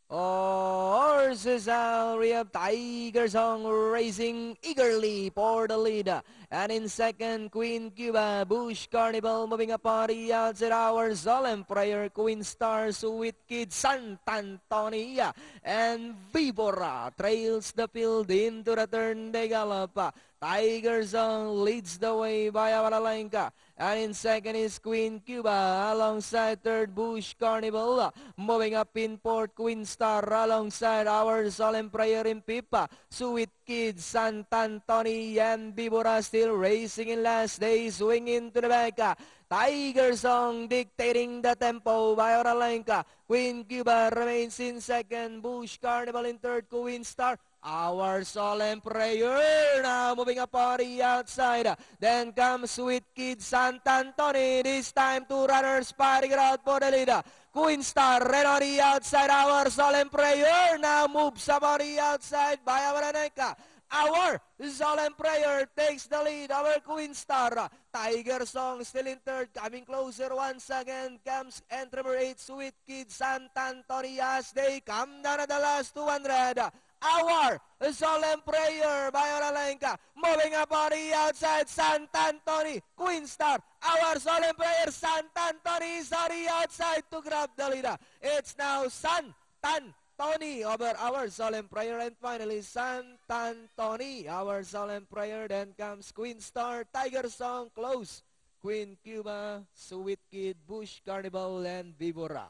Horses out, we have Tiger Song racing eagerly for the lead. And in second, Queen Cuba, Bush Carnival moving up on the outside. Our Solemn Prayer, Queen Star, Sweet Kid, Santa Antonia, and Vibora trails the field into the turn. They gallop. Tiger Song leads the way by Avalalenka. And in second is Queen Cuba alongside third Bush Carnival. Moving up in fourth, Queen Star alongside our Solemn Prayer in Pipa. Sweet Kid, Santa Antonia, and Vibora still racing in last. They swing into the back. Tiger Song dictating the tempo by Oralenka. Queen Cuba remains in second. Bush Carnival in third. Queen Star. Our Solemn Prayer now moving up on the outside. Then comes Sweet Kid Santa Antonia. This time two runners fighting it out for the lead. Queen Star red on the outside. Our Solemn Prayer now moves up on the outside by Avalaneka. Our Solemn Prayer takes the lead. Our Queen Star. Tiger Song still in third. Coming closer once again comes entry number 8, Sweet Kid Santa Antonia as they come down at the last 200. Our Solemn Prayer by Oralenka. Moving up on the outside, Santa Antonia, Queen Star. Our Solemn Prayer, Santa Antonia is on the outside to grab the lead. It's now Santa Antonia over our Solemn Prayer. And finally, Santa Antonia, our Solemn Prayer. Then comes Queen Star, Tiger Song, close. Queen Cuba, Sweet Kid, Bush Carnival, and Vibora.